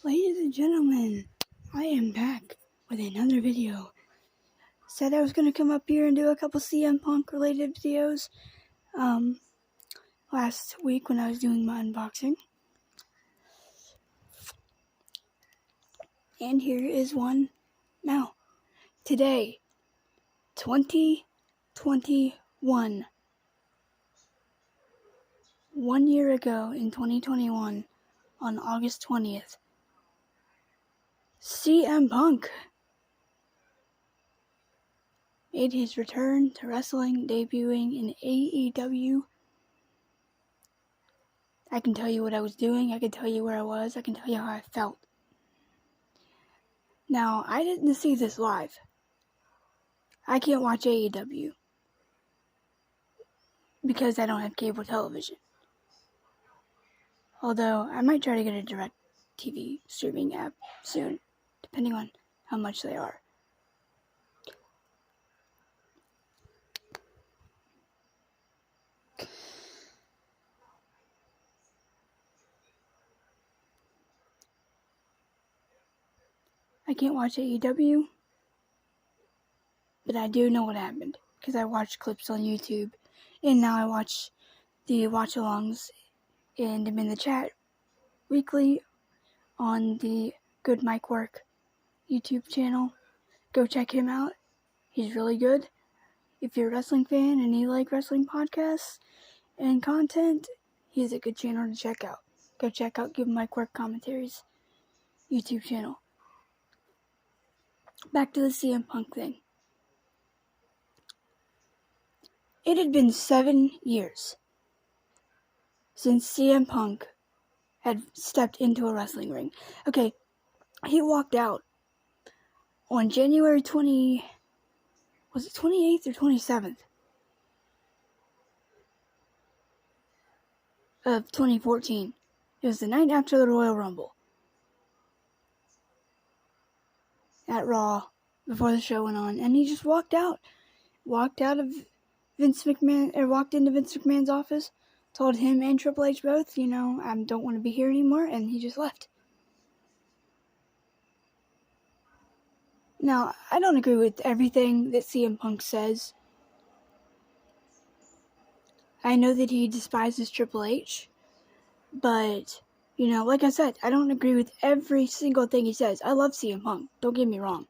Ladies and gentlemen, I am back with another video. Said I was going to come up here and do a couple CM Punk related videos last week when I was doing my unboxing. And here is one now. Today, 2021. 1 year ago in 2021, on August 20th, CM Punk made his return to wrestling, debuting in AEW. I can tell you what I was doing, I can tell you where I was, I can tell you how I felt. Now, I didn't see this live. I can't watch AEW because I don't have cable television. Although, I might try to get a direct TV streaming app soon, depending on how much they are. I can't watch AEW, but I do know what happened, because I watched clips on YouTube, and now I watch the watch-alongs, and I'm in the chat weekly on the Good Mic Work YouTube channel. Go check him out. He's really good. If you're a wrestling fan and you like wrestling podcasts and content, he's a good channel to check out. Go check out Good Mic Work Commentaries YouTube channel. Back to the CM Punk thing. It had been 7 years since CM Punk had stepped into a wrestling ring. Okay, he walked out on January 28th or 27th of 2014. It was the night after the Royal Rumble at Raw before the show went on, and he just walked out of Vince McMahon, or walked into Vince McMahon's office, told him and Triple H both, I don't want to be here anymore, and he just left. Now, I don't agree with everything that CM Punk says. I know that he despises Triple H, but, like I said, I don't agree with every single thing he says. I love CM Punk, don't get me wrong.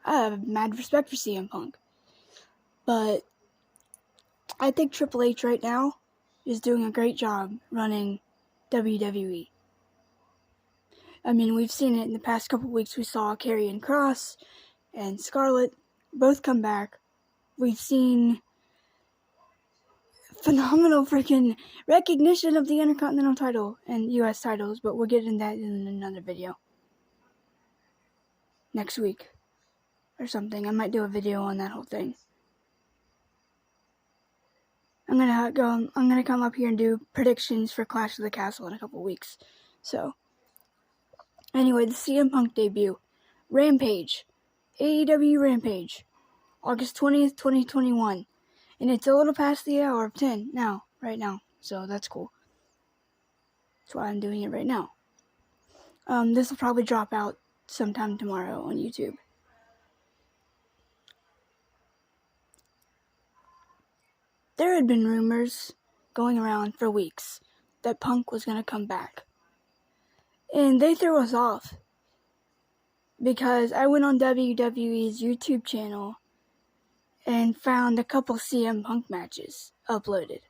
I have mad respect for CM Punk. But I think Triple H right now is doing a great job running WWE. I mean, we've seen it in the past couple weeks. We saw Karrion Kross and Scarlett both come back. We've seen phenomenal freaking recognition of the Intercontinental title and US titles, but we'll get into that in another video. Next week or something. I might do a video on that whole thing. I'm gonna come up here and do predictions for Clash of the Castle in a couple weeks. So, anyway, the CM Punk debut. Rampage. AEW Rampage. August 20th, 2021. And it's a little past the hour of 10 now, right now. So, that's cool. That's why I'm doing it right now. This will probably drop out sometime tomorrow on YouTube. There had been rumors going around for weeks that Punk was going to come back. And they threw us off because I went on WWE's YouTube channel and found a couple CM Punk matches uploaded.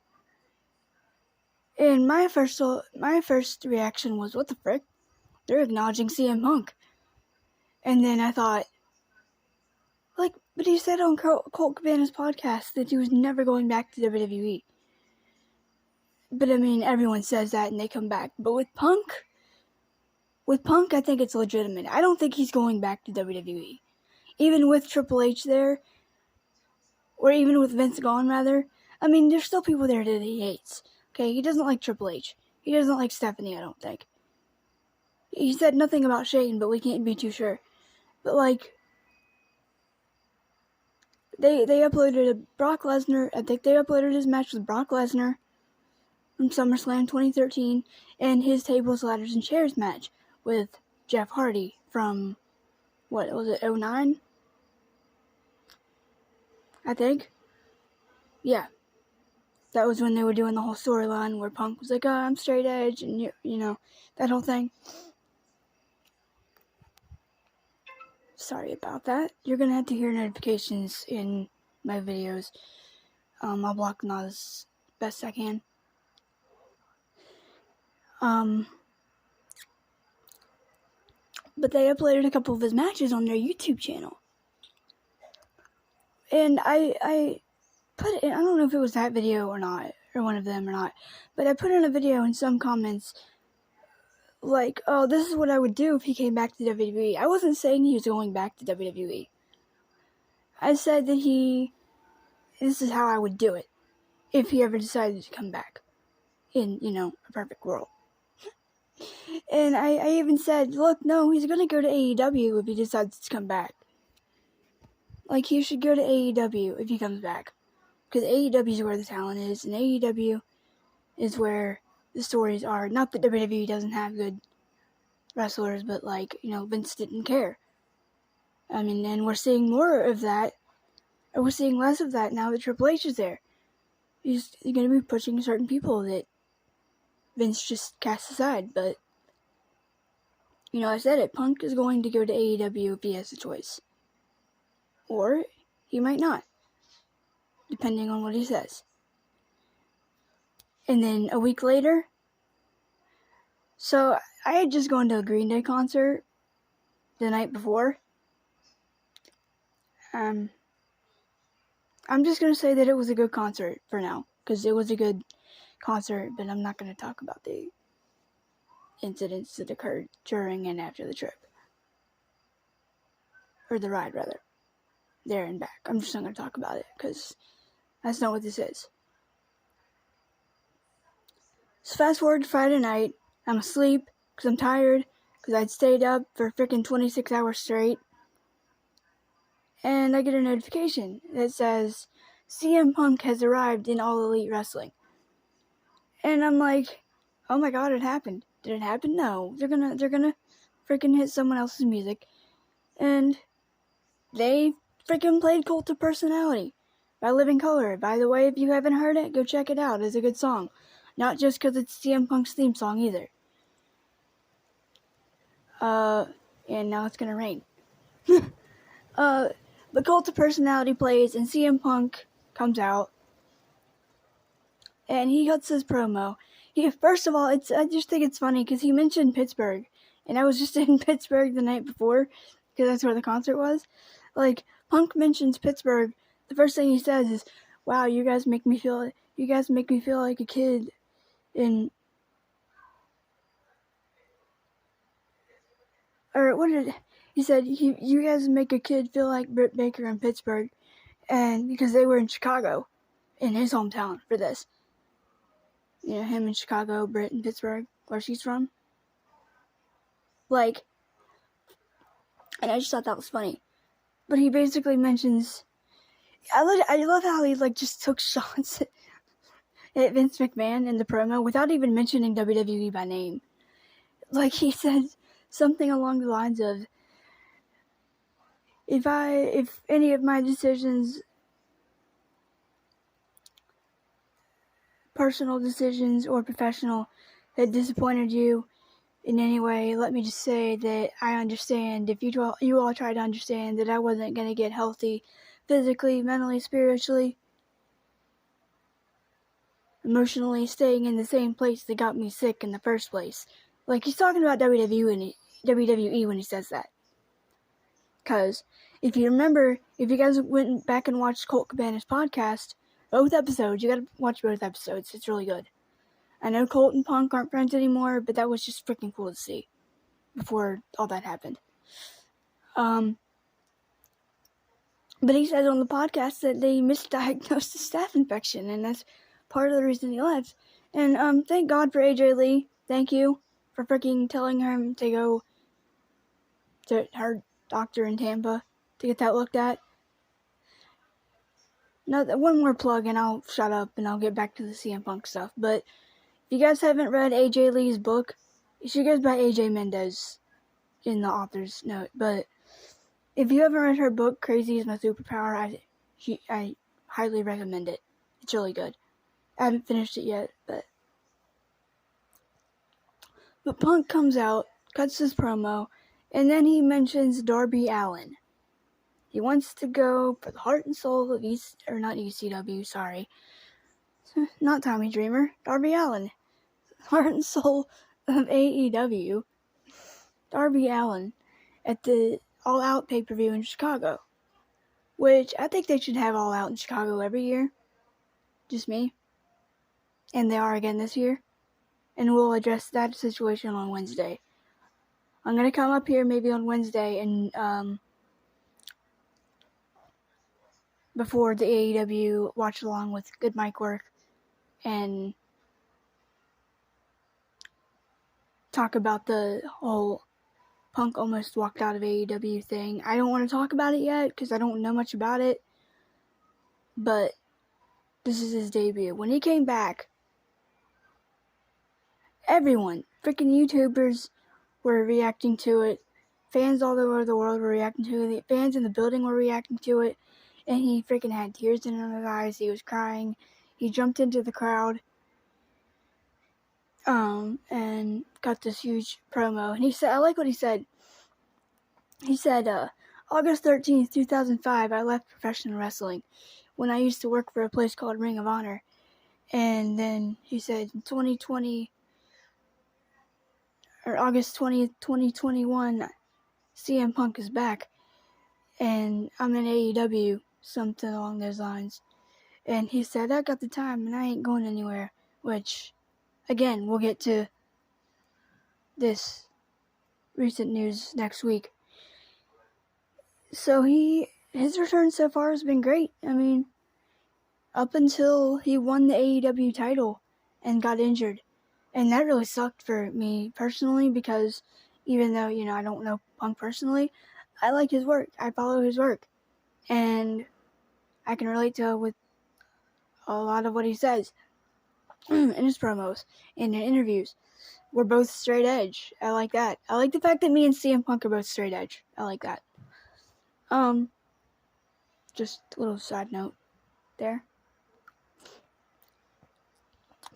And my first reaction was, what the frick? They're acknowledging CM Punk. And then I thought, but he said on Colt Cabana's podcast that he was never going back to WWE. But I mean, everyone says that and they come back. But with Punk, I think it's legitimate. I don't think he's going back to WWE. Even with Triple H there, or even with Vince gone, rather. I mean, there's still people there that he hates. Okay, he doesn't like Triple H. He doesn't like Stephanie, I don't think. He said nothing about Shane, but we can't be too sure. But They uploaded a Brock Lesnar. I think they uploaded his match with Brock Lesnar from SummerSlam 2013 and his tables, ladders, and chairs match with Jeff Hardy from, what was it, 09? I think. Yeah. That was when they were doing the whole storyline where Punk was like, oh, I'm straight edge, and you know, that whole thing. Sorry about that. You're gonna have to hear notifications in my videos. I'll block them out as best I can. But they uploaded a couple of his matches on their YouTube channel. And I put it in, I don't know if it was that video or not, or one of them or not, but I put in a video in some comments like, oh, this is what I would do if he came back to WWE. I wasn't saying he was going back to WWE. I said that this is how I would do it if he ever decided to come back in, a perfect world. And I even said, look, no, he's going to go to AEW if he decides to come back. Like, he should go to AEW if he comes back. Because AEW is where the talent is, and AEW is where the stories are. Not that WWE doesn't have good wrestlers, but, Vince didn't care. I mean, and we're seeing more of that, or we're seeing less of that now that Triple H is there. He's going to be pushing certain people that Vince just cast aside, but, I said it, Punk is going to go to AEW if he has a choice. Or he might not, depending on what he says. And then a week later, so I had just gone to a Green Day concert the night before. I'm just going to say that it was a good concert for now, because it was a good concert, but I'm not going to talk about the incidents that occurred during and after the trip. Or the ride, rather. There and back. I'm just not going to talk about it, because that's not what this is. So fast forward to Friday night. I'm asleep, because I'm tired, because I'd stayed up for freaking 26 hours straight. And I get a notification that says, CM Punk has arrived in All Elite Wrestling. And I'm like, oh my god, it happened. Did it happen? No. They're gonna freaking hit someone else's music. And they freaking played Cult of Personality by Living Colour. By the way, if you haven't heard it, go check it out. It's a good song. Not just because it's CM Punk's theme song either. And now it's gonna rain. The Cult of Personality plays, and CM Punk comes out, and he cuts his promo. First of all, I just think it's funny, because he mentioned Pittsburgh, and I was just in Pittsburgh the night before, because that's where the concert was. Like, Punk mentions Pittsburgh, the first thing he says is, wow, you guys make me feel like a kid in, or what did, he said, you guys make a kid feel like Britt Baker in Pittsburgh, and because they were in Chicago, in his hometown, for this. Him in Chicago, Britt in Pittsburgh, where she's from. Like, and I just thought that was funny. But he basically mentions, I love how he, just took shots at Vince McMahon in the promo without even mentioning WWE by name. Like, he said something along the lines of, if any of my decisions, personal decisions or professional, had disappointed you in any way, let me just say that I understand. If you all try to understand that I wasn't going to get healthy physically, mentally, spiritually, emotionally, staying in the same place that got me sick in the first place. Like, he's talking about WWE when he says that. Because if you remember, if you guys went back and watched Colt Cabana's podcast, both episodes, you gotta watch both episodes. It's really good. I know Colt and Punk aren't friends anymore, but that was just freaking cool to see before all that happened. But he says on the podcast that they misdiagnosed a staph infection, and that's part of the reason he left. And thank God for AJ Lee. Thank you for freaking telling him to go to her doctor in Tampa to get that looked at. Now, one more plug and I'll shut up and I'll get back to the CM Punk stuff. But if you guys haven't read AJ Lee's book, She goes by AJ Mendez in the author's note, but if you haven't read her book, Crazy is My Superpower, I highly recommend it. It's really good. I haven't finished it yet, but Punk comes out, cuts his promo, and then he mentions Darby Allin. He wants to go for the heart and soul of not ECW, sorry. Not Tommy Dreamer, Darby Allin. Heart and soul of AEW. Darby Allin at the All Out pay-per-view in Chicago. Which I think they should have All Out in Chicago every year. Just me. And they are again this year. And we'll address that situation on Wednesday. I'm going to come up here maybe on Wednesday and before the AEW watch along with good mic work and talk about the whole Punk almost walked out of AEW thing. I don't want to talk about it yet because I don't know much about it, but this is his debut. When he came back, everyone, freaking YouTubers were reacting to it. Fans all over the world were reacting to it. Fans in the building were reacting to it. And he freaking had tears in his eyes. He was crying. He jumped into the crowd. And got this huge promo. And he said, I like what he said. He said, August 13th, 2005, I left professional wrestling when I used to work for a place called Ring of Honor. And then he said, 2020, or August 20th, 2021, CM Punk is back. And I'm in AEW, something along those lines. And he said, I got the time and I ain't going anywhere. Which, again, we'll get to this recent news next week. So his return so far has been great. I mean, up until he won the AEW title and got injured. And that really sucked for me personally because even though, I don't know Punk personally, I like his work. I follow his work. And I can relate to with a lot of what he says in his promos and in interviews. We're both straight edge. I like that. I like the fact that me and CM Punk are both straight edge. I like that. Just a little side note there.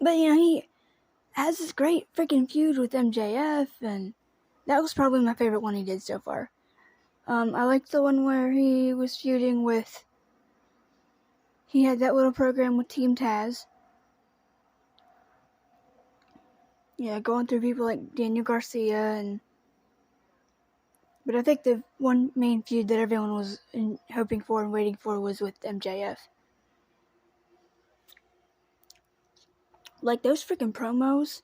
But, he has this great freaking feud with MJF, and that was probably my favorite one he did so far. I liked the one where he was feuding with, he had that little program with Team Taz. Yeah, going through people like Daniel Garcia but I think the one main feud that everyone was hoping for and waiting for was with MJF. Like, those freaking promos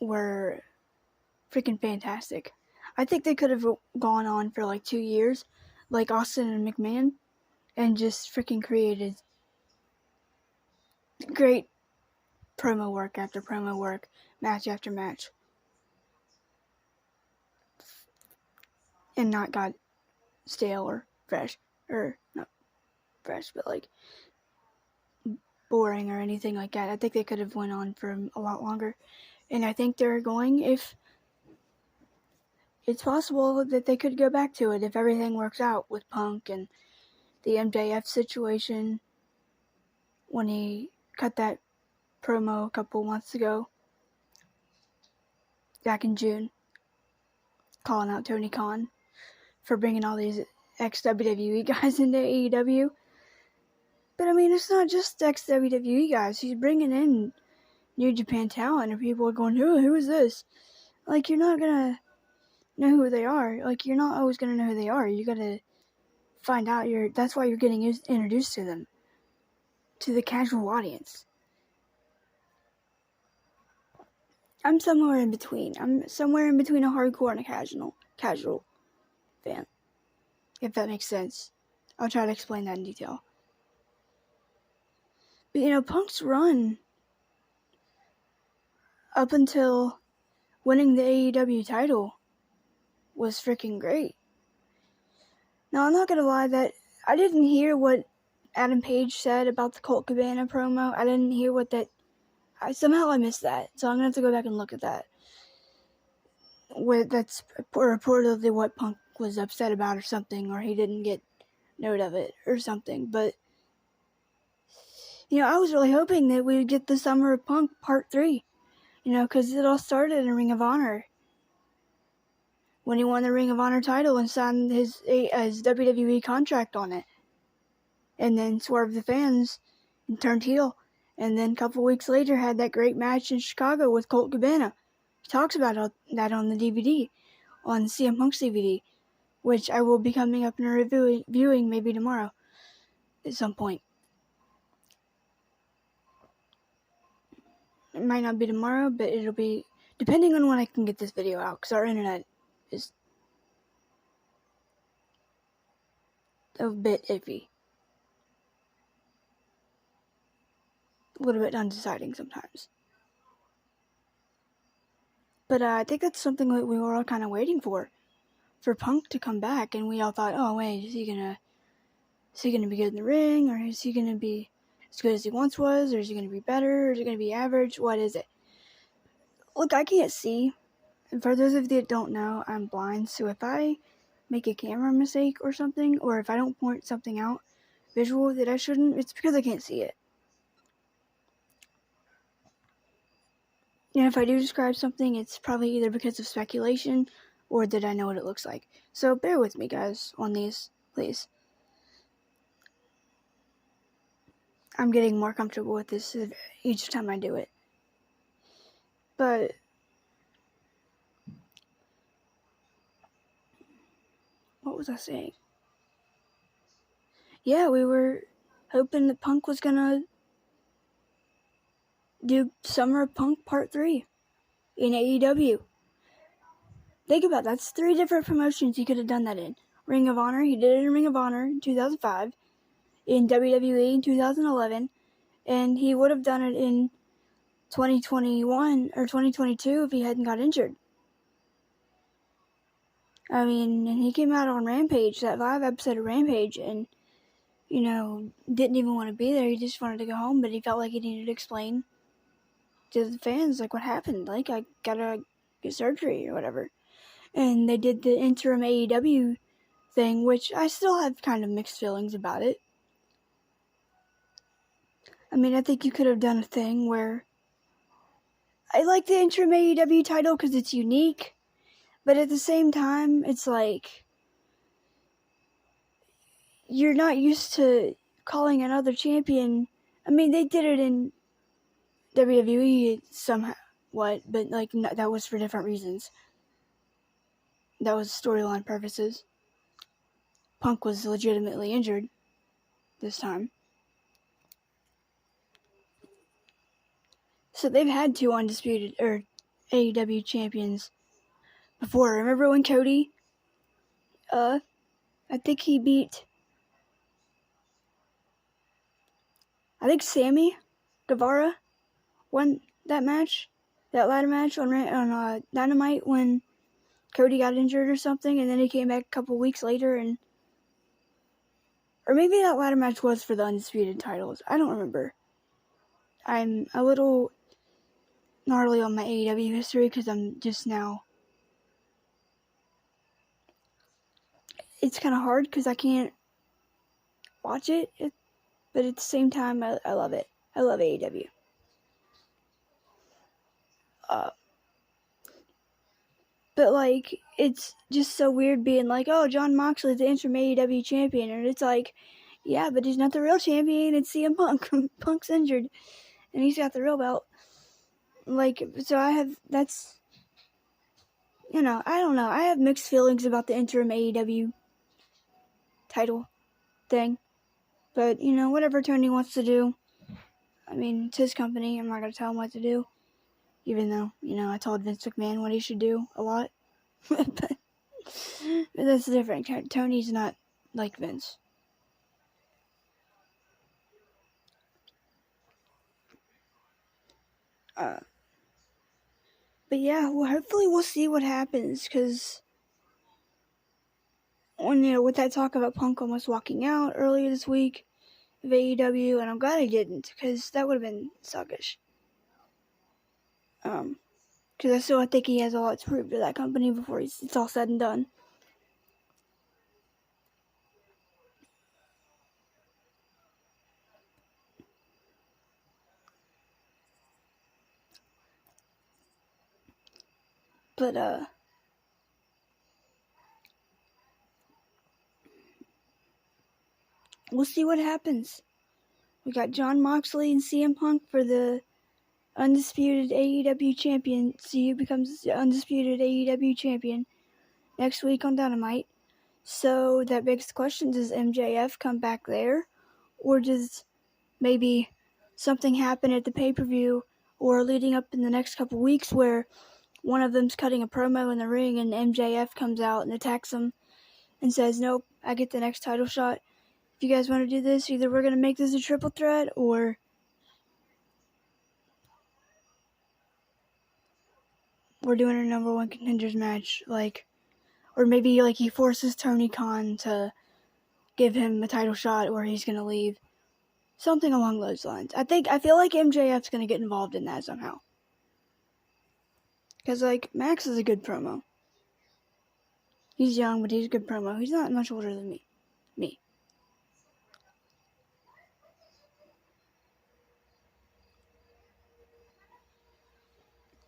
were freaking fantastic. I think they could have gone on for like 2 years, like Austin and McMahon, and just freaking created great promo work after promo work, match after match. And not got stale or fresh, or not fresh, but like boring or anything like that. I think they could have went on for a lot longer. And I think they're going, if it's possible that they could go back to it if everything works out with Punk and the MJF situation when he cut that promo a couple months ago, back in June, calling out Tony Khan for bringing all these ex-WWE guys into AEW. But I mean, it's not just ex-WWE guys. He's bringing in New Japan talent, and people are going, who is this? Like, you're not gonna know who they are. Like, you're not always gonna know who they are. You gotta find out. That's why you're getting introduced to them, to the casual audience. I'm somewhere in between. I'm somewhere in between a hardcore and a casual fan. If that makes sense. I'll try to explain that in detail. But Punk's run up until winning the AEW title was freaking great. Now, I'm not gonna lie that I didn't hear what Adam Page said about the Colt Cabana promo. I didn't hear somehow I missed that. So I'm gonna have to go back and look at that. that's reportedly what Punk was upset about or something, or he didn't get note of it or something. But, I was really hoping that we would get the Summer of Punk Part 3, because it all started in Ring of Honor. When he won the Ring of Honor title and signed his WWE contract on it. And then swerved the fans and turned heel. And then a couple weeks later had that great match in Chicago with Colt Cabana. He talks about that on the DVD, on CM Punk's DVD, which I will be coming up and reviewing maybe tomorrow at some point. It might not be tomorrow, but it'll be depending on when I can get this video out, because our internet is a bit iffy. A little bit undeciding sometimes. But I think that's something that we were all kind of waiting for Punk to come back, and we all thought, oh wait, is he gonna be good in the ring, or is he gonna be as good as he once was, or is he gonna be better, or is he gonna be average? What is it? Look, I can't see, and for those of you that don't know, I'm blind, so if I make a camera mistake or something, or if I don't point something out visual that I shouldn't, it's because I can't see it. And if I do describe something, it's probably either because of speculation or that I know what it looks like. So bear with me, guys, on these, please. I'm getting more comfortable with this each time I do it. But what was I saying? Yeah, we were hoping that Punk was gonna do Summer of Punk Part 3 in AEW. Think about that. That's 3 different promotions he could have done that in. Ring of Honor, he did it in Ring of Honor in 2005, in WWE in 2011, and he would have done it in 2021 or 2022 if he hadn't got injured. I mean, and he came out on Rampage, that live episode of Rampage, and, didn't even want to be there. He just wanted to go home, but he felt like he needed to explain to the fans, like, what happened. Like, I gotta get surgery or whatever. And they did the interim AEW thing, which I still have kind of mixed feelings about it. I mean, I think you could have done a thing where I like the interim AEW title because it's unique, but at the same time, it's like you're not used to calling another champion. I mean, they did it in WWE somehow, but like that was for different reasons. That was storyline purposes. Punk was legitimately injured this time. So they've had 2 undisputed or AEW champions before. Remember when Cody? I think he beat. I think Sammy Guevara won that match, that ladder match on Dynamite when Cody got injured or something, and then he came back a couple weeks later, or maybe that ladder match was for the undisputed titles. I don't remember. I'm a little gnarly on my AEW history because I'm just now. It's kind of hard because I can't watch it, but at the same time, I love it. I love AEW. But, like, it's just so weird being like, oh, Jon Moxley's the interim AEW champion. And it's like, yeah, but he's not the real champion. It's CM Punk. Punk's injured. And he's got the real belt. Like, so I have, that's, I don't know. I have mixed feelings about the interim AEW title thing. But, whatever Tony wants to do. I mean, it's his company. I'm not going to tell him what to do. Even though, I told Vince McMahon what he should do a lot. but that's different. Tony's not like Vince. But yeah, well, hopefully we'll see what happens, because when, with that talk about Punk almost walking out earlier this week of AEW, and I'm glad I didn't, because that would have been suckish. Because Because I still think he has a lot to prove to that company before it's all said and done. But, we'll see what happens. We got Jon Moxley and CM Punk for the undisputed AEW champion. See who becomes the undisputed AEW champion next week on Dynamite. So that begs the question, does MJF come back there? Or does maybe something happen at the pay-per-view or leading up in the next couple weeks where one of them's cutting a promo in the ring and MJF comes out and attacks them and says, nope, I get the next title shot. If you guys want to do this, either we're going to make this a triple threat or we're doing a number one contenders match. Or maybe he forces Tony Khan to give him a title shot or he's going to leave. Something along those lines. I feel like MJF's going to get involved in that somehow. Because, Max is a good promo. He's young, but he's a good promo. He's not much older than me.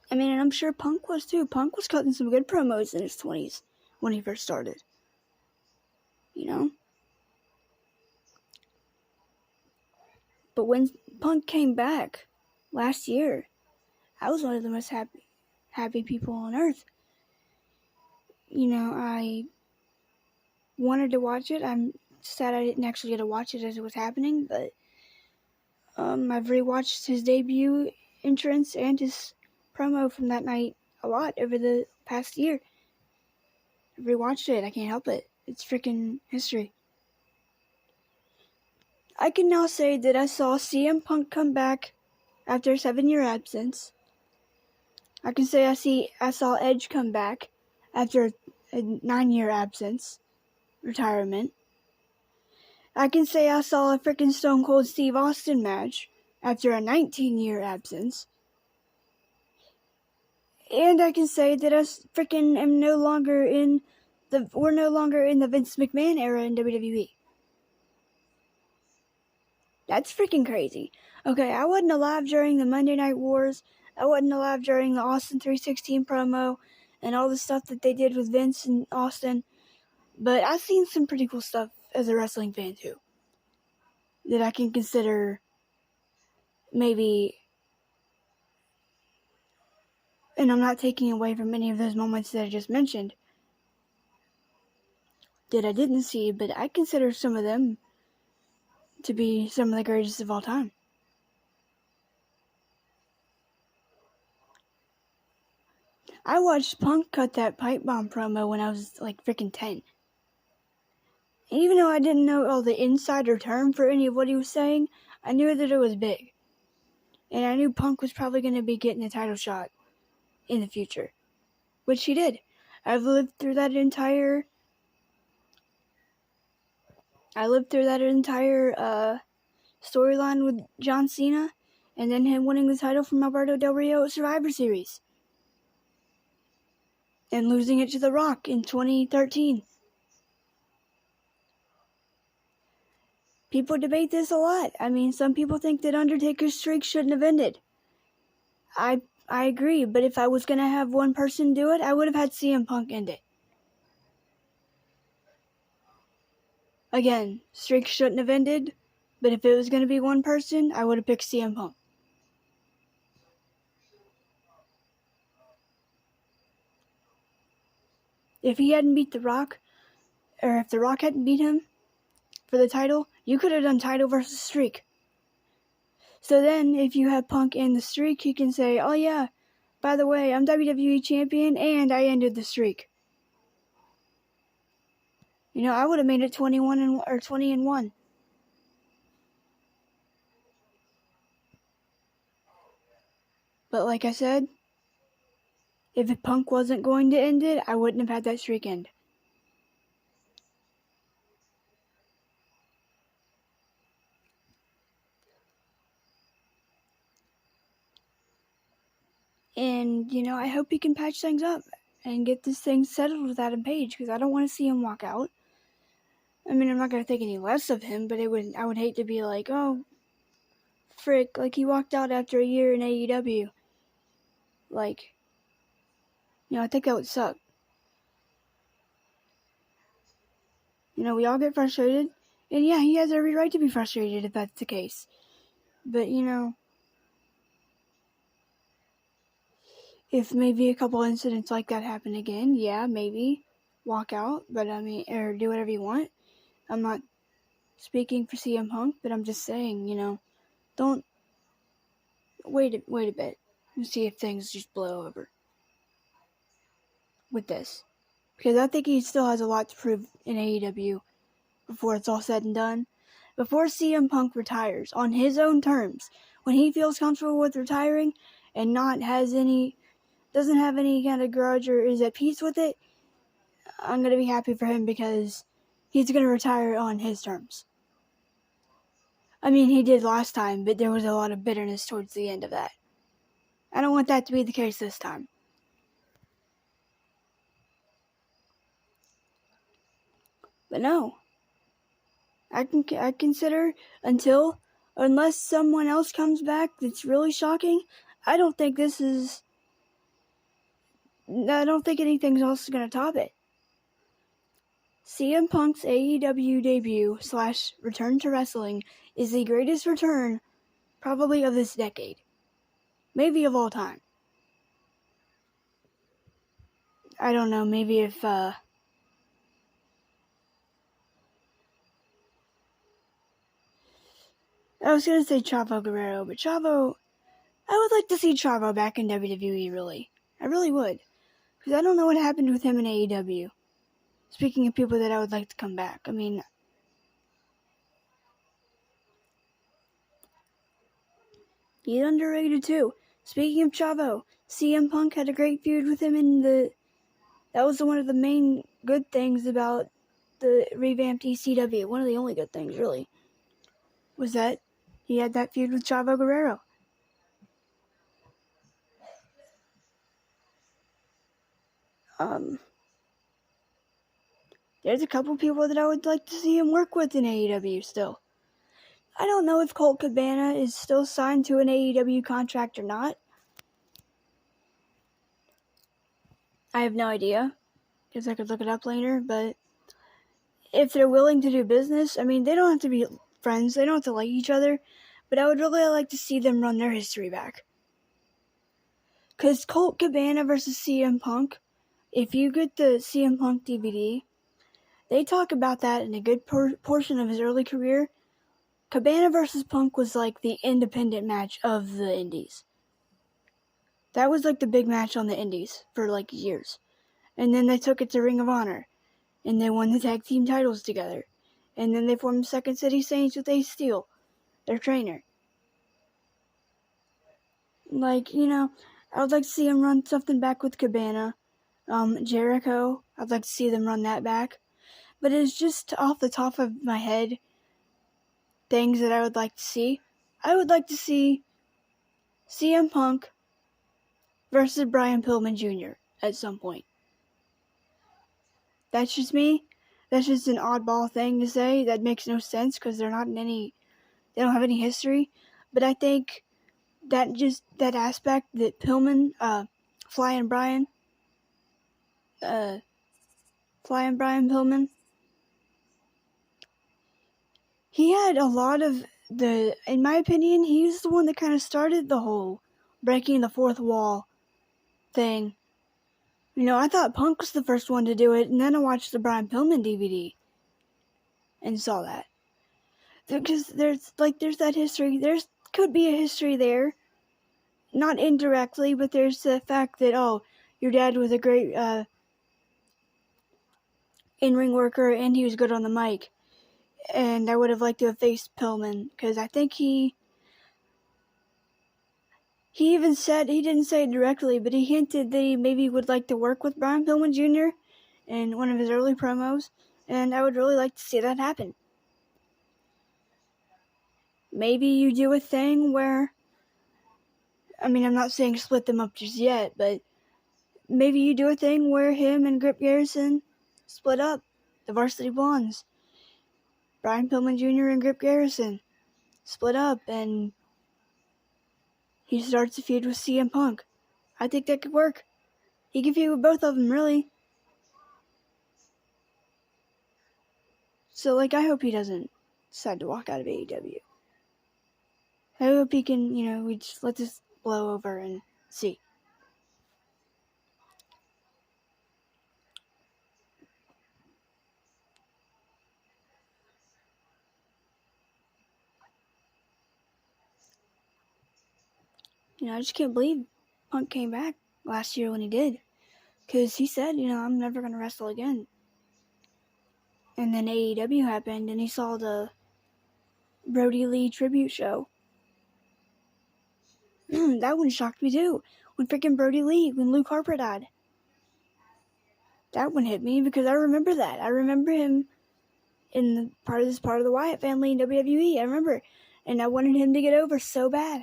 I mean, and I'm sure Punk was too. Punk was cutting some good promos in his 20s when he first started. You know? But when Punk came back last year, I was one of the most happy people on earth. You know, I wanted to watch it. I'm sad I didn't actually get to watch it as it was happening, but I've rewatched his debut entrance and his promo from that night a lot over the past year. I've rewatched it. I can't help it. It's freaking history. I can now say that I saw CM Punk come back after a 7-year absence. I can say I saw Edge come back after a 9-year absence, retirement. I can say I saw a freaking Stone Cold Steve Austin match after a 19-year absence. And I can say that I freaking am we're no longer in the Vince McMahon era in WWE. That's freaking crazy. Okay, I wasn't alive during the Monday Night Wars. I wasn't alive during the Austin 316 promo and all the stuff that they did with Vince and Austin. But I've seen some pretty cool stuff as a wrestling fan too. That I can consider maybe, and I'm not taking away from any of those moments that I just mentioned that I didn't see, but I consider some of them to be some of the greatest of all time. I watched Punk cut that pipe bomb promo when I was freaking 10. And even though I didn't know all the insider term for any of what he was saying, I knew that it was big. And I knew Punk was probably going to be getting a title shot in the future. Which he did. I lived through that entire storyline with John Cena, and then him winning the title from Alberto Del Rio at Survivor Series. And losing it to The Rock in 2013. People debate this a lot. I mean, some people think that Undertaker's streak shouldn't have ended. I agree, but if I was going to have one person do it, I would have had CM Punk end it. Again, streak shouldn't have ended, but if it was going to be one person, I would have picked CM Punk. If he hadn't beat The Rock, or if The Rock hadn't beat him for the title, you could have done title versus streak. So then, if you have Punk and the streak, you can say, oh yeah, by the way, I'm WWE champion and I ended the streak. You know, I would have made it 20-1. But like I said, if Punk wasn't going to end it, I wouldn't have had that streak end. And, I hope he can patch things up and get this thing settled with Adam Page, because I don't want to see him walk out. I mean, I'm not going to think any less of him, but I would hate to be like, oh, frick, like he walked out after a year in AEW. Like, I think that would suck. We all get frustrated. And yeah, he has every right to be frustrated if that's the case. But, if maybe a couple incidents like that happen again, yeah, maybe walk out, but or do whatever you want. I'm not speaking for CM Punk, but I'm just saying, don't wait a bit and see if things just blow over with this. Because I think he still has a lot to prove in AEW before it's all said and done. Before CM Punk retires on his own terms, when he feels comfortable with retiring and doesn't have any kind of grudge or is at peace with it, I'm going to be happy for him because he's going to retire on his terms. I mean, he did last time, but there was a lot of bitterness towards the end of that. I don't want that to be the case this time. But no. I consider unless someone else comes back that's really shocking, I don't think anything else is going to top it. CM Punk's AEW debut / return to wrestling is the greatest return probably of this decade. Maybe of all time. I don't know, maybe if, I was going to say Chavo Guerrero, but I would like to see Chavo back in WWE, really. I really would. Because I don't know what happened with him in AEW. Speaking of people that I would like to come back, I mean, he's underrated too. Speaking of Chavo, CM Punk had a great feud with him that was one of the main good things about the revamped ECW. One of the only good things, really, was that he had that feud with Chavo Guerrero. There's a couple people that I would like to see him work with in AEW still. I don't know if Colt Cabana is still signed to an AEW contract or not. I have no idea, because I could look it up later, but if they're willing to do business, I mean, they don't have to be friends, they don't have to like each other, but I would really like to see them run their history back. Because Colt Cabana versus CM Punk, if you get the CM Punk DVD, they talk about that in a good portion of his early career. Cabana versus Punk was like the independent match of the indies. That was like the big match on the indies for like years. And then they took it to Ring of Honor. And they won the tag team titles together. And then they formed Second City Saints with Ace Steel, their trainer. Like, I would like to see him run something back with Cabana. Jericho, I'd like to see them run that back. But it's just off the top of my head, things that I would like to see. I would like to see CM Punk versus Brian Pillman Jr. at some point. That's just me. That's just an oddball thing to say. That makes no sense because they don't have any history. But I think that aspect that Pillman, Flying Brian Pillman, he had a lot of in my opinion, he's the one that kind of started the whole breaking the fourth wall thing. I thought Punk was the first one to do it, and then I watched the Brian Pillman DVD and saw that. Because there's that history. There's could be a history there. Not indirectly, but there's the fact that, your dad was a great in-ring worker and he was good on the mic. And I would have liked to have faced Pillman, because I think he even said, he didn't say it directly, but he hinted that he maybe would like to work with Brian Pillman Jr. in one of his early promos, and I would really like to see that happen. Maybe you do a thing where I mean, I'm not saying split them up just yet, but maybe you do a thing where him and Grip Garrison split up. The Varsity Blondes. Brian Pillman Jr. and Grip Garrison split up, and he starts a feud with CM Punk. I think that could work. He could feud with both of them, really. So, I hope he doesn't decide to walk out of AEW. I hope he can, we just let this blow over and see. I just can't believe Punk came back last year when he did. Because he said, I'm never going to wrestle again. And then AEW happened, and he saw the Brody Lee tribute show. That one shocked me too. When freaking Brody Lee, when Luke Harper died. That one hit me because I remember that. I remember him in part of the Wyatt family in WWE. I remember. And I wanted him to get over so bad.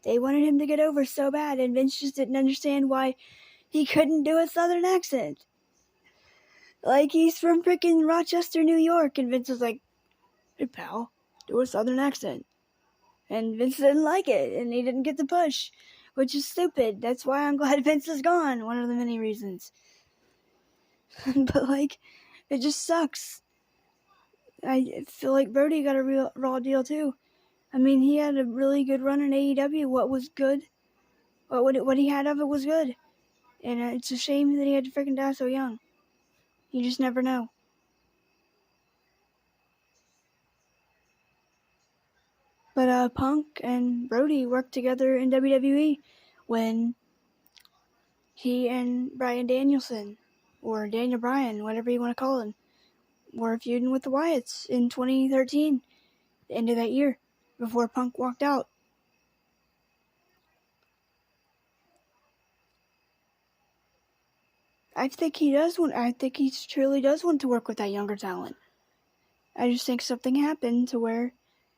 They wanted him to get over so bad, and Vince just didn't understand why he couldn't do a southern accent. He's from freaking Rochester, New York, and Vince was like, "Hey pal, do a southern accent." And Vince didn't like it, and he didn't get the push, which is stupid. That's why I'm glad Vince is gone, one of the many reasons. But, it just sucks. I feel like Brody got a real raw deal, too. I mean, he had a really good run in AEW. What was good, what he had of it was good. And it's a shame that he had to freaking die so young. You just never know. But Punk and Brody worked together in WWE when he and Bryan Danielson, or Daniel Bryan, whatever you want to call him, were feuding with the Wyatts in 2013, the end of that year, before Punk walked out. I think he truly does want to work with that younger talent. I just think something happened to where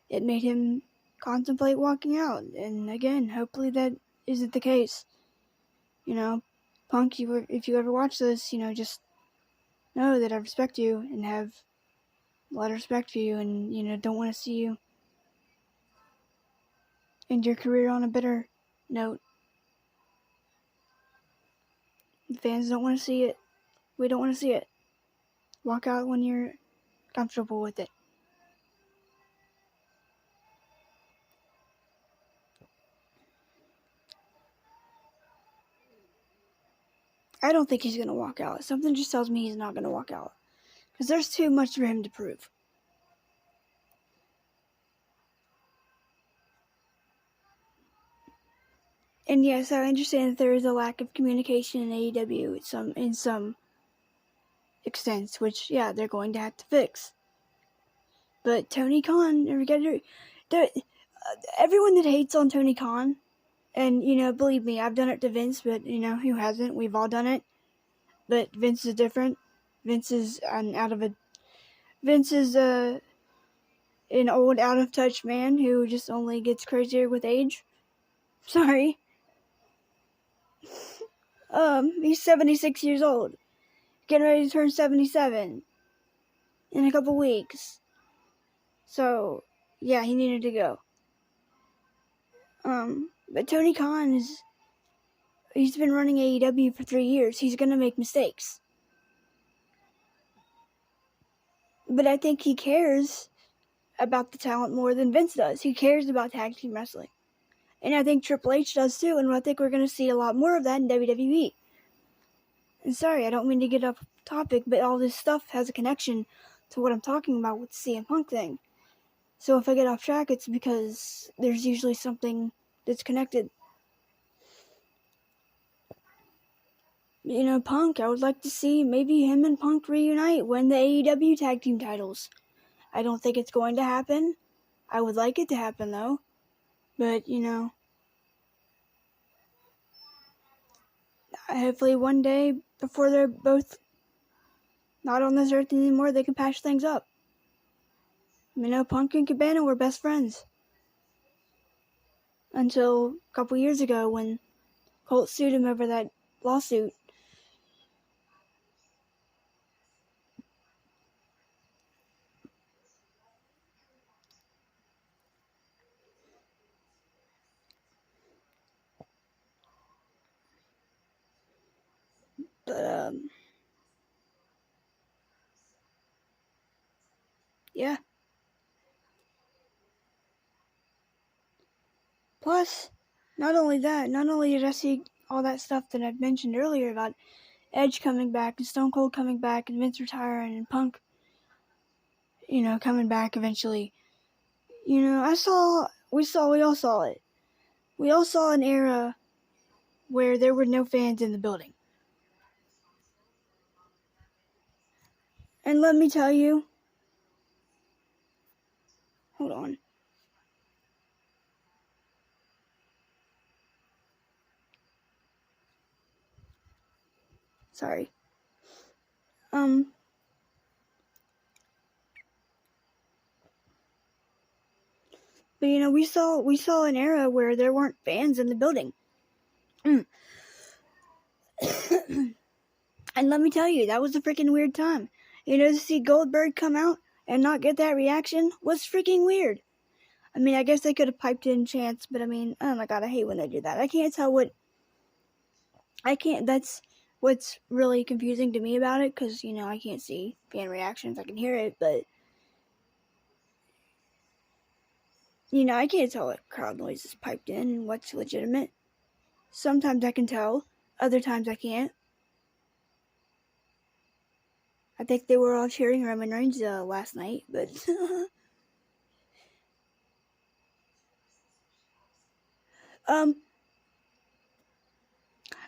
it made him contemplate walking out. And again, hopefully that isn't the case. Punk, if you ever watch this, just know that I respect you and have a lot of respect for you, and, don't want to see you end your career on a bitter note. The fans don't want to see it. We don't want to see it. Walk out when you're comfortable with it. I don't think he's going to walk out. Something just tells me he's not going to walk out. Because there's too much for him to prove. And yes, I understand that there is a lack of communication in AEW in some extents, which, yeah, they're going to have to fix. But Tony Khan, everyone that hates on Tony Khan, and, believe me, I've done it to Vince, but, who hasn't? We've all done it. But Vince is different. Vince is an old, out-of-touch man who just only gets crazier with age. Sorry. He's 76 years old. Getting ready to turn 77 in a couple weeks. So, yeah, he needed to go. But Tony Khan he's been running AEW for 3 years. He's gonna make mistakes. But I think he cares about the talent more than Vince does. He cares about tag team wrestling. And I think Triple H does too, and I think we're going to see a lot more of that in WWE. And sorry, I don't mean to get off topic, but all this stuff has a connection to what I'm talking about with the CM Punk thing. So if I get off track, it's because there's usually something that's connected. Punk, I would like to see maybe him and Punk reunite, win the AEW tag team titles. I don't think it's going to happen. I would like it to happen, though. But, hopefully one day, before they're both not on this earth anymore, they can patch things up. Punk and Cabana were best friends. until a couple years ago when Colt sued him over that lawsuit. But, yeah. Plus, not only did I see all that stuff that I've mentioned earlier about Edge coming back and Stone Cold coming back and Vince retiring and Punk, coming back eventually. We all saw it. We all saw an era where there were no fans in the building. And let me tell you, hold on. Sorry. But we saw an era where there weren't fans in the building. And let me tell you, that was a freaking weird time. To see Goldberg come out and not get that reaction was freaking weird. I mean, I guess they could have piped in chants, but I mean, oh my god, I hate when they do that. That's what's really confusing to me about it, because, I can't see fan reactions, I can hear it, but, I can't tell what crowd noise is piped in and what's legitimate. Sometimes I can tell, other times I can't. I think they were all cheering Roman Reigns last night, but I'm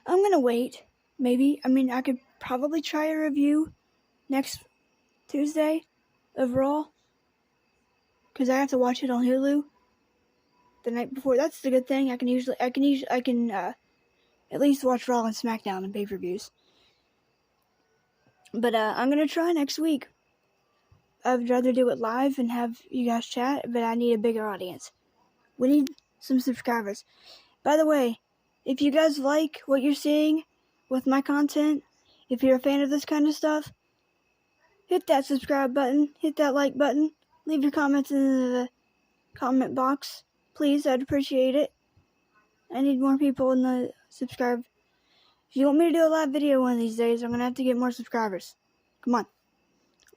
gonna wait. Maybe. I mean, I could probably try a review next Tuesday of Raw, because I have to watch it on Hulu the night before. That's the good thing. I can at least watch Raw and SmackDown and pay-per-views. But I'm gonna try next week. I'd rather do it live and have you guys chat, but I need a bigger audience. We need some subscribers. By the way, if you guys like what you're seeing with my content, if you're a fan of this kind of stuff, hit that subscribe button, hit that like button, leave your comments in the comment box. Please, I'd appreciate it. I need more people in the subscribe. If you want me to do a live video one of these days, I'm going to have to get more subscribers. Come on.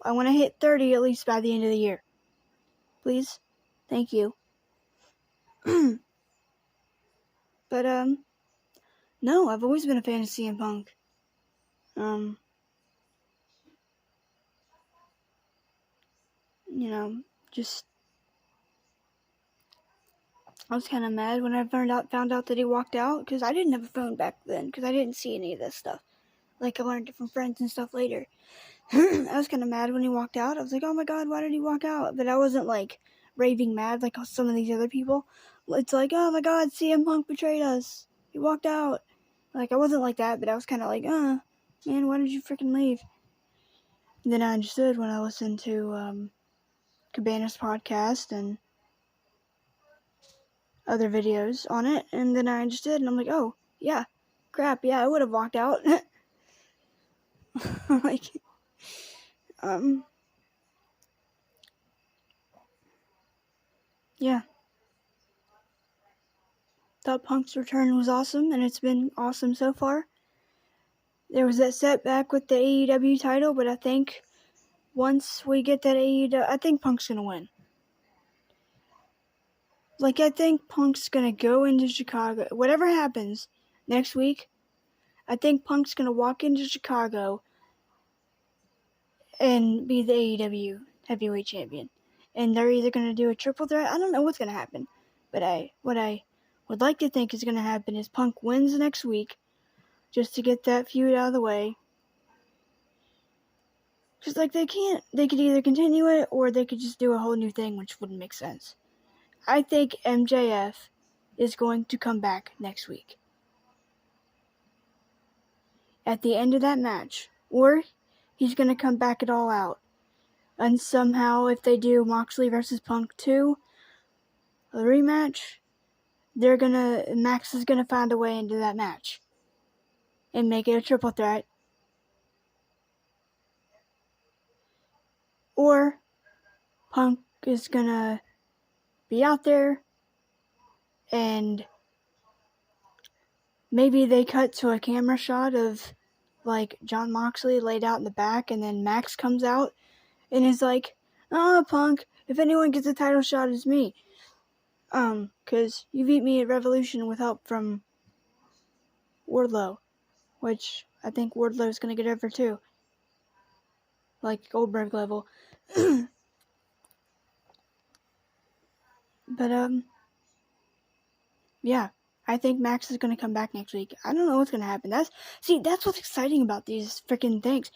I want to hit 30 at least by the end of the year. Please. Thank you. But, no, I've always been a fan of CM Punk. Just, I was kind of mad when I found out that he walked out, because I didn't have a phone back then, because I didn't see any of this stuff. Like, I learned it from friends and stuff later. I was kind of mad when he walked out. I was like, oh my god, why did he walk out? But I wasn't, like, raving mad like some of these other people. It's like, oh my god, CM Punk betrayed us. He walked out. Like, I wasn't like that, but I was kind of like, man, why did you freaking leave? And then I understood when I listened to, Cabana's podcast and other videos on it, and then I understood, and I'm like, oh, yeah, crap, yeah, I would have walked out. Like, yeah. Thought Punk's return was awesome, and it's been awesome so far. There was that setback with the AEW title, but I think once we get that AEW, I think Punk's gonna win. Like, I think Punk's gonna go into Chicago. Whatever happens next week, I think Punk's gonna walk into Chicago and be the AEW heavyweight champion. And they're either gonna do a triple threat. I don't know what's gonna happen. But what I would like to think is gonna happen is Punk wins next week, just to get that feud out of the way. Because, like, they could either continue it, or they could just do a whole new thing, which wouldn't make sense. I think MJF is going to come back next week. At the end of that match. Or he's going to come back at All Out. And somehow, if they do Moxley versus Punk 2, a rematch, Max is gonna find a way into that match and make it a triple threat. Or Punk is gonna be out there and maybe they cut to a camera shot of like Jon Moxley laid out in the back, and then Max comes out and is like, Punk, if anyone gets a title shot, it's me. 'Cause you beat me at Revolution with help from Wardlow, which I think Wardlow's gonna get over too. Like Goldberg level. But, yeah. I think Max is gonna come back next week. I don't know what's gonna happen. That's what's exciting about these freaking things.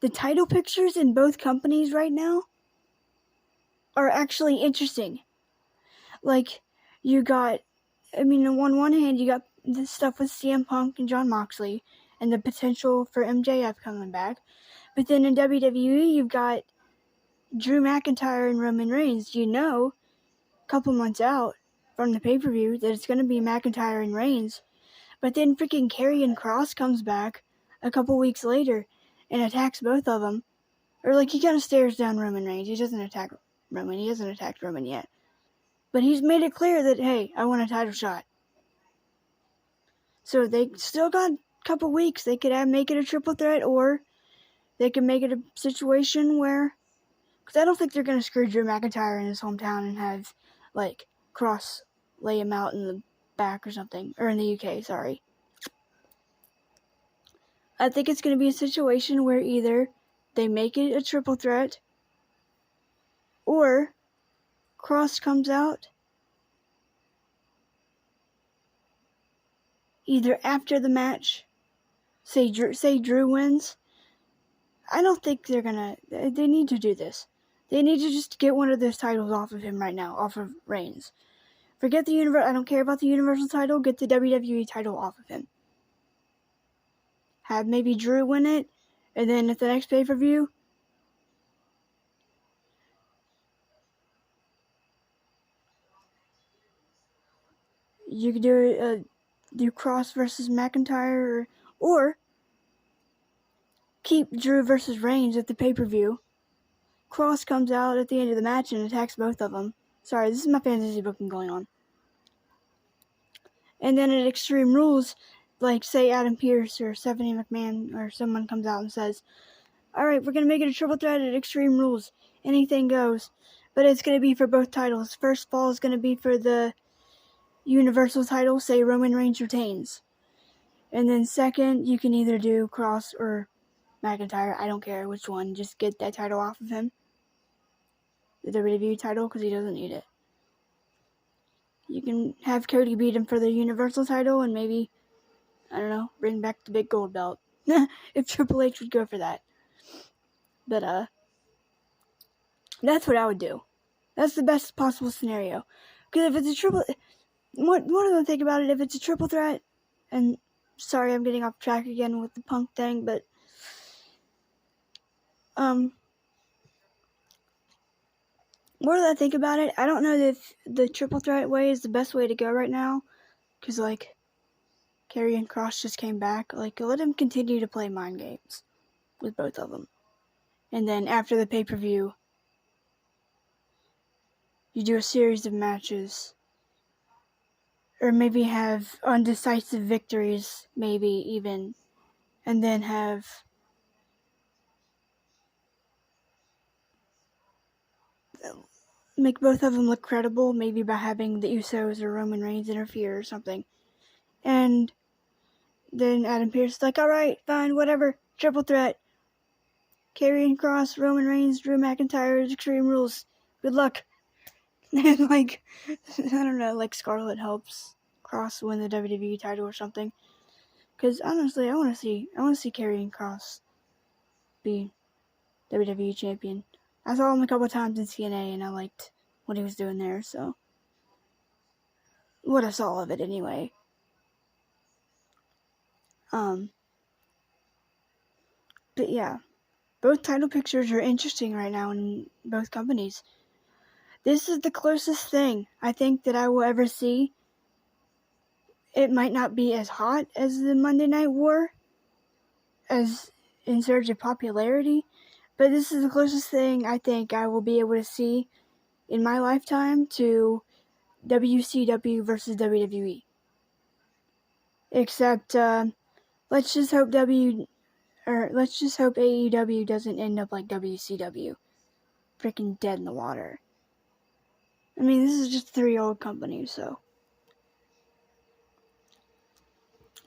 The title pictures in both companies right now are actually interesting. Like, you got, on one hand, you got this stuff with CM Punk and Jon Moxley and the potential for MJF coming back. But then in WWE, you've got Drew McIntyre and Roman Reigns. A couple months out from the pay-per-view that it's going to be McIntyre and Reigns. But then freaking Karrion Kross comes back a couple weeks later and attacks both of them. Or, he kind of stares down Roman Reigns. He doesn't attack Roman. He hasn't attacked Roman yet. But he's made it clear that, hey, I want a title shot. So they still got a couple weeks. They could make it a triple threat, or they could make it a situation where... Because I don't think they're going to screw Drew McIntyre in his hometown and have, Cross lay him out in the back or something. Or in the UK, sorry. I think it's going to be a situation where either they make it a triple threat, or Cross comes out either after the match, say Drew wins. I don't think they're gonna. They need to do this. They need to just get one of those titles off of him right now, off of Reigns. Forget the Universal. I don't care about the Universal title. Get the WWE title off of him. Have maybe Drew win it, and then at the next pay-per-view, you could do Cross versus McIntyre, or keep Drew versus Reigns at the pay-per-view. Cross comes out at the end of the match and attacks both of them. Sorry, this is my fantasy booking going on. And then at Extreme Rules, say Adam Pearce or Stephanie McMahon or someone comes out and says, alright, we're going to make it a triple threat at Extreme Rules. Anything goes. But it's going to be for both titles. First fall is going to be for the Universal title, say Roman Reigns retains. And then second, you can either do Cross or McIntyre. I don't care which one. Just get that title off of him. The WWE title, because he doesn't need it. You can have Cody beat him for the Universal title and maybe, I don't know, bring back the big gold belt. If Triple H would go for that. But, that's what I would do. That's the best possible scenario. Because if it's a triple... What do I think about it? If it's a triple threat, and sorry I'm getting off track again with the Punk thing, but, what do I think about it? I don't know if the triple threat way is the best way to go right now. Because, Karrion Kross just came back. Let him continue to play mind games with both of them. And then after the pay-per-view, you do a series of matches. Or maybe have undecisive victories, maybe even. And then make both of them look credible, maybe by having the Usos or Roman Reigns interfere or something. And then Adam Pearce is like, alright, fine, whatever, triple threat. Karrion Kross, Roman Reigns, Drew McIntyre, Extreme Rules. Good luck. And I don't know, Scarlett helps Kross win the WWE title or something. Because honestly, I want to see Karrion Kross be WWE champion. I saw him a couple times in TNA and I liked what he was doing there, so what I saw of it anyway. But yeah, both title pictures are interesting right now in both companies. This is the closest thing I think that I will ever see it might not be as hot as the Monday Night War, as in surge of popularity, but this is the closest thing I think I will be able to see in my lifetime to WCW versus WWE. Except, let's just hope AEW doesn't end up like WCW, freaking dead in the water. I mean, this is just a 3-year-old company, so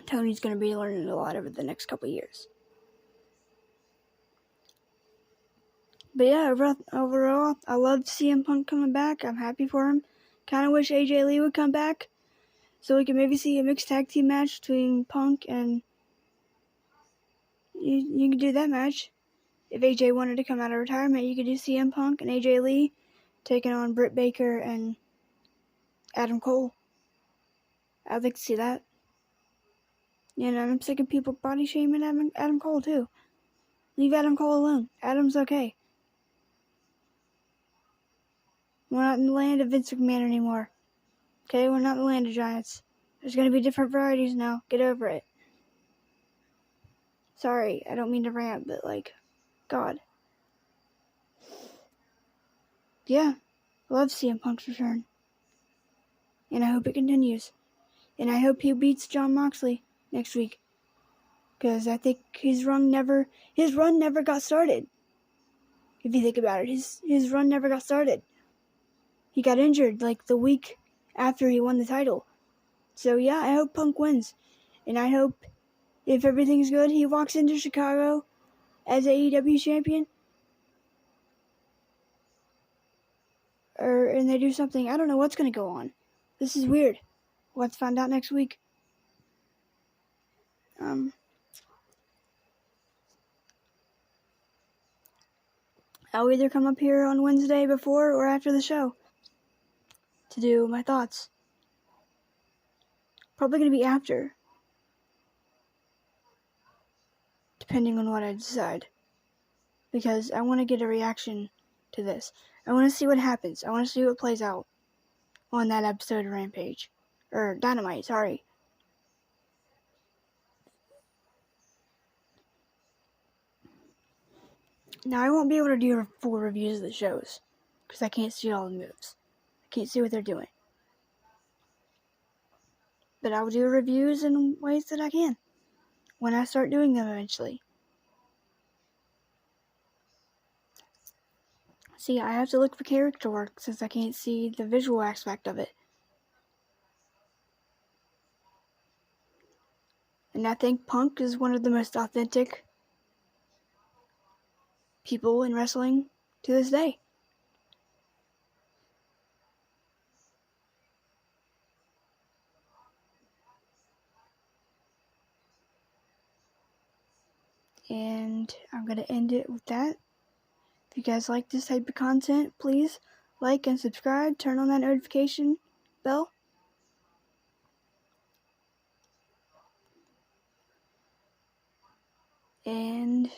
Tony's gonna be learning a lot over the next couple years. But yeah, overall, I love CM Punk coming back. I'm happy for him. Kind of wish AJ Lee would come back, so we can maybe see a mixed tag team match between Punk and you can do that match. If AJ wanted to come out of retirement, you could do CM Punk and AJ Lee taking on Britt Baker and Adam Cole. I'd like to see that. You know, I'm sick of people body shaming Adam Cole too. Leave Adam Cole alone. Adam's okay. We're not in the land of Vince McMahon anymore. Okay, we're not in the land of giants. There's gonna be different varieties now. Get over it. Sorry, I don't mean to rant, but God. Yeah, I love CM Punk's return. And I hope it continues. And I hope he beats Jon Moxley next week. Because I think his run never got started. If you think about it, his run never got started. He got injured the week after he won the title. So yeah, I hope Punk wins. And I hope if everything's good, he walks into Chicago as AEW champion. And they do something. I don't know what's going to go on. This is weird. We'll have to find out next week. I'll either come up here on Wednesday before or after the show to do my thoughts. Probably going to be after, depending on what I decide. Because I want to get a reaction to this. I want to see what happens. I want to see what plays out on that episode of Rampage. Or Dynamite, sorry. Now, I won't be able to do full reviews of the shows, because I can't see all the moves. I can't see what they're doing. But I will do reviews in ways that I can, when I start doing them eventually. See, I have to look for character work, since I can't see the visual aspect of it. And I think Punk is one of the most authentic people in wrestling to this day. And I'm going to end it with that. If you guys like this type of content, please like and subscribe. Turn on that notification bell. And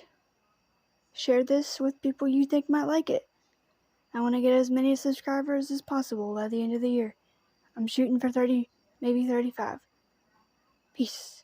share this with people you think might like it. I want to get as many subscribers as possible by the end of the year. I'm shooting for 30, maybe 35. Peace.